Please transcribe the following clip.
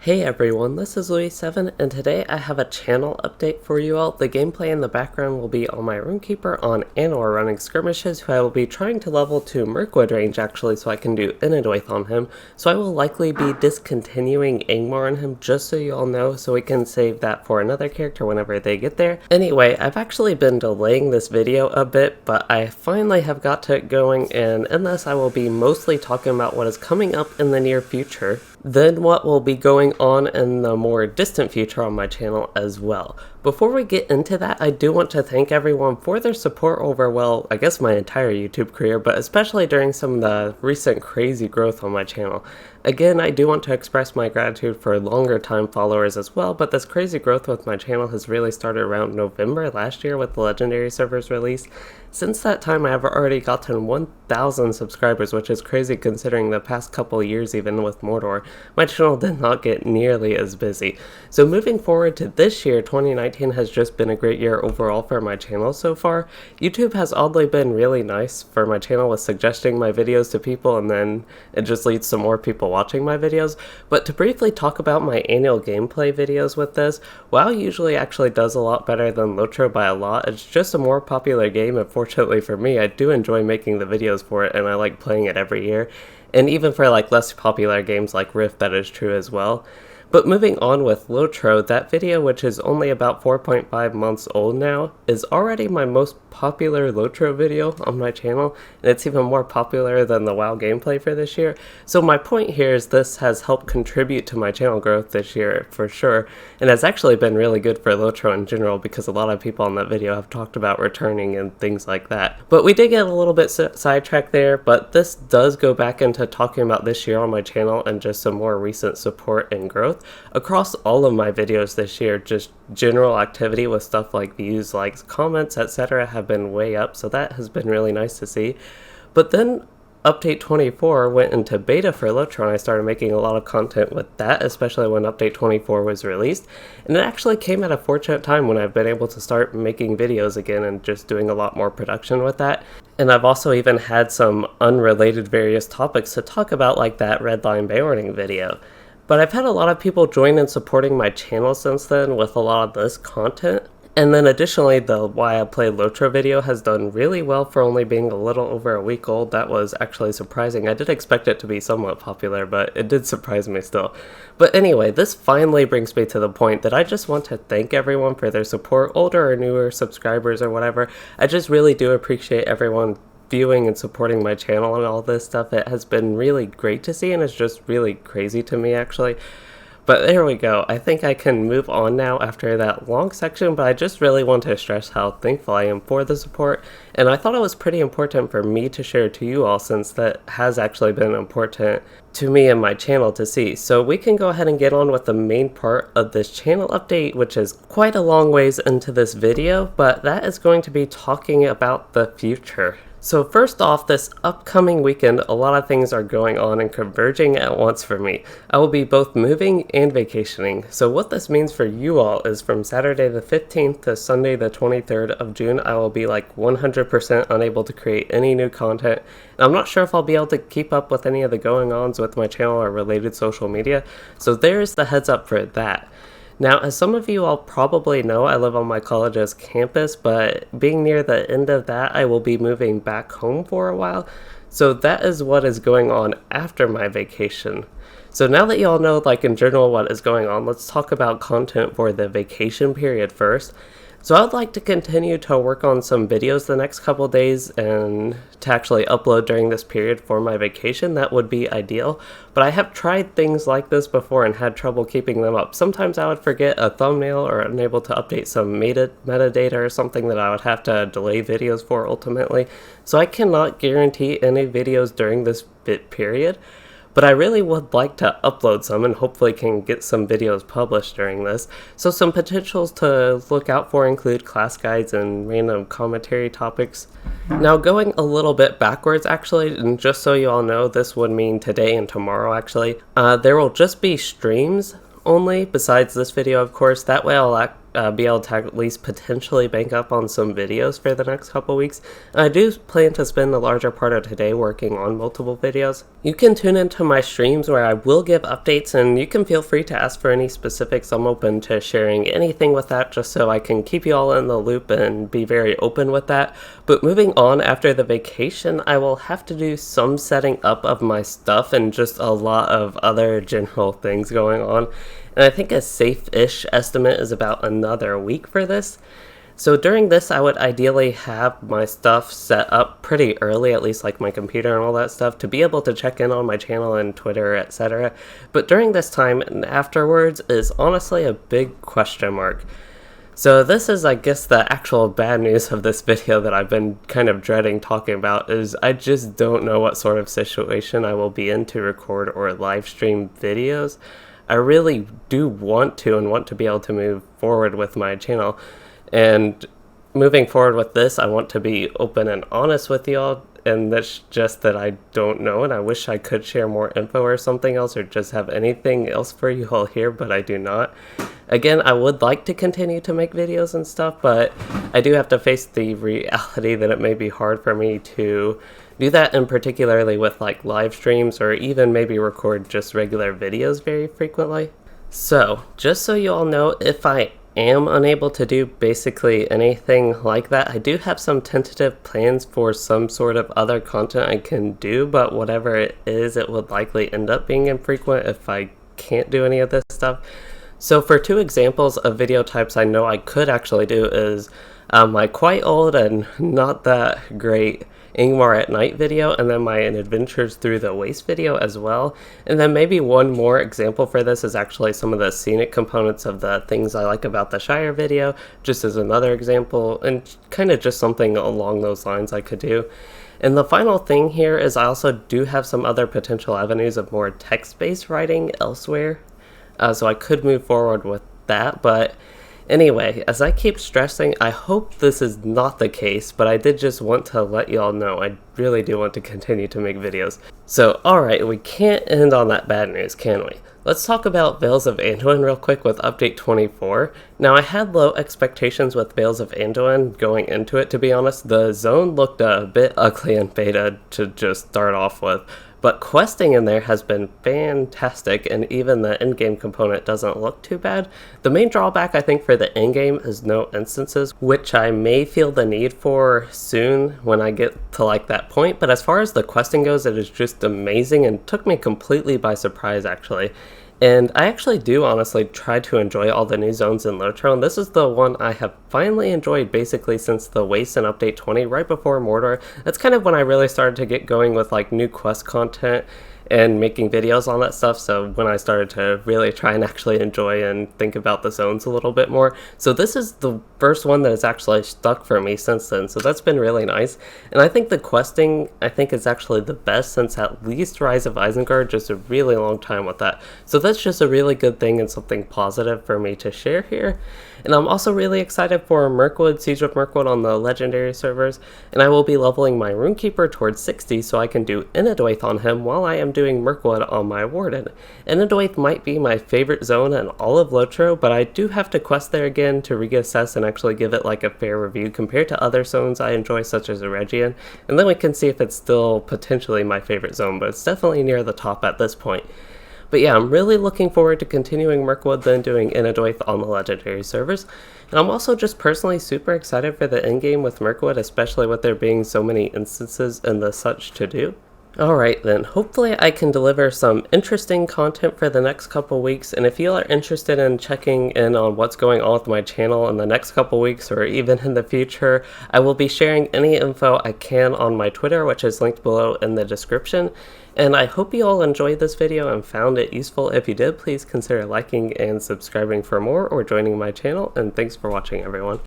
Hey everyone, this is Louis7, and today I have a channel update for you all. The gameplay in the background will be on my Rune Keeper on Anor running skirmishes, who I will be trying to level to Mirkwood range actually so I can do Enedwaith on him. So I will likely be discontinuing Angmar on him, just so you all know, so we can save that for another character whenever they get there. Anyway, I've actually been delaying this video a bit, but I finally have got it going, and in this I will be mostly talking about what is coming up in the near future. Then what will be going on in the more distant future on my channel as well. Before we get into that, I do want to thank everyone for their support over, well, I guess my entire YouTube career, but especially during some of the recent crazy growth on my channel. Again, I do want to express my gratitude for longer time followers as well, but this crazy growth with my channel has really started around November last year with the Legendary servers release. Since that time, I have already gotten 1,000 subscribers, which is crazy considering the past couple years, even with Mordor, my channel did not get nearly as busy. So moving forward to this year, 2019 has just been a great year overall for my channel so far. YouTube has oddly been really nice for my channel with suggesting my videos to people, and then it just leads to more people watching my videos. But to briefly talk about my annual gameplay videos with this, WoW usually actually does a lot better than LOTRO by a lot. It's just a more popular game, and fortunately for me, I do enjoy making the videos for it, and I like playing it every year. And even for like less popular games like Rift, that is true as well. But moving on with LOTRO, that video, which is only about 4.5 months old now, is already my most popular LOTRO video on my channel, and it's even more popular than the WoW gameplay for this year. So my point here is this has helped contribute to my channel growth this year for sure, and has actually been really good for LOTRO in general because a lot of people on that video have talked about returning and things like that. But we did get a little bit sidetracked there, but this does go back into talking about this year on my channel and just some more recent support and growth. Across all of my videos this year, just general activity with stuff like views, likes, comments, etc. have been way up, so that has been really nice to see. But then Update 24 went into beta for LOTRO, and I started making a lot of content with that, especially when Update 24 was released. And it actually came at a fortunate time when I've been able to start making videos again and just doing a lot more production with that. And I've also even had some unrelated various topics to talk about, like that Redline Beorning video. But I've had a lot of people join in supporting my channel since then with a lot of this content. And then additionally, the Why I Play LOTRO video has done really well for only being a little over a week old. That was actually surprising. I did expect it to be somewhat popular, but it did surprise me still. But anyway, this finally brings me to the point that I just want to thank everyone for their support, older or newer subscribers or whatever. I just really do appreciate everyone viewing and supporting my channel and all this stuff. It has been really great to see, and it's just really crazy to me actually. But there we go. I think I can move on now after that long section, but I just really want to stress how thankful I am for the support, and I thought it was pretty important for me to share to you all since that has actually been important to me and my channel to see. So we can go ahead and get on with the main part of this channel update, which is quite a long ways into this video, but that is going to be talking about the future. So first off, this upcoming weekend, a lot of things are going on and converging at once for me. I will be both moving and vacationing. So what this means for you all is from Saturday the 15th to Sunday the 23rd of June, I will be like 100% unable to create any new content. And I'm not sure if I'll be able to keep up with any of the going-ons with my channel or related social media. So there's the heads up for that. Now, as some of you all probably know, I live on my college's campus, but being near the end of that, I will be moving back home for a while. So that is what is going on after my vacation. So now that you all know, like in general, what is going on, let's talk about content for the vacation period first. So I'd like to continue to work on some videos the next couple days and to actually upload during this period for my vacation. That would be ideal, but I have tried things like this before and had trouble keeping them up. Sometimes I would forget a thumbnail or unable to update some metadata or something that I would have to delay videos for ultimately. So I cannot guarantee any videos during this period. But I really would like to upload some and hopefully can get some videos published during this. So some potentials to look out for include class guides and random commentary topics. Now going a little bit backwards actually, and just so you all know, this would mean today and tomorrow actually, there will just be streams only besides this video of course. That way I'll be able to at least potentially bank up on some videos for the next couple weeks. And I do plan to spend a larger part of today working on multiple videos. You can tune into my streams where I will give updates, and you can feel free to ask for any specifics. I'm open to sharing anything with that just so I can keep you all in the loop and be very open with that. But moving on, after the vacation, I will have to do some setting up of my stuff and just a lot of other general things going on. And I think a safe-ish estimate is about another week for this. So during this, I would ideally have my stuff set up pretty early, at least like my computer and all that stuff, to be able to check in on my channel and Twitter, etc. But during this time and afterwards is honestly a big question mark. So this is, I guess, the actual bad news of this video that I've been kind of dreading talking about, is I just don't know what sort of situation I will be in to record or live stream videos. I really do want to be able to move forward with my channel, and moving forward with this, I want to be open and honest with y'all, and that's just that I don't know, and I wish I could share more info or something else, or just have anything else for you all here, but I do not. Again, I would like to continue to make videos and stuff, but I do have to face the reality that it may be hard for me to do that, and particularly with like live streams or even maybe record just regular videos very frequently. So just so you all know, if I am unable to do basically anything like that, I do have some tentative plans for some sort of other content I can do, but whatever it is, it would likely end up being infrequent if I can't do any of this stuff. So for two examples of video types I know I could actually do is my quite old and not that great Ingmar at Night video, and then my Adventures Through the Waste video as well. And then maybe one more example for this is actually some of the scenic components of the Things I Like About the Shire video, just as another example, and kind of just something along those lines I could do. And the final thing here is I also do have some other potential avenues of more text-based writing elsewhere, so I could move forward with that. But anyway, as I keep stressing, I hope this is not the case, but I did just want to let y'all know I really do want to continue to make videos. So alright, we can't end on that bad news, can we? Let's talk about Veils of Anduin real quick with update 24. Now, I had low expectations with Veils of Anduin going into it, to be honest. The zone looked a bit ugly in beta to just start off with, but questing in there has been fantastic, and even the in-game component doesn't look too bad. The main drawback I think for the in-game is no instances, which I may feel the need for soon when I get to like that point, but as far as the questing goes, it is just amazing and took me completely by surprise actually. And I actually do honestly try to enjoy all the new zones in LOTRO, and this is the one I have finally enjoyed basically since the Waste and update 20, right before Mordor. That's kind of when I really started to get going with like new quest content and making videos on that stuff, so when I started to really try and actually enjoy and think about the zones a little bit more. So this is the first one that has actually stuck for me since then, so that's been really nice. And I think the questing, I think, is actually the best since at least Rise of Isengard, just a really long time with that. So that's just a really good thing and something positive for me to share here. And I'm also really excited for Mirkwood, Siege of Mirkwood on the legendary servers, and I will be leveling my Rune Keeper towards 60 so I can do Enedwaith on him while I am doing Mirkwood on my Warden. Enedwaith might be my favorite zone in all of LOTRO, but I do have to quest there again to reassess and actually give it like a fair review compared to other zones I enjoy such as Eregion, and then we can see if it's still potentially my favorite zone, but it's definitely near the top at this point. But yeah, I'm really looking forward to continuing Mirkwood, then doing Enedwaith on the legendary servers. And I'm also just personally super excited for the endgame with Mirkwood, especially with there being so many instances and the such to do. Alright then, hopefully I can deliver some interesting content for the next couple weeks, and if you are interested in checking in on what's going on with my channel in the next couple weeks or even in the future, I will be sharing any info I can on my Twitter, which is linked below in the description. And I hope you all enjoyed this video and found it useful. If you did, please consider liking and subscribing for more or joining my channel, and thanks for watching everyone.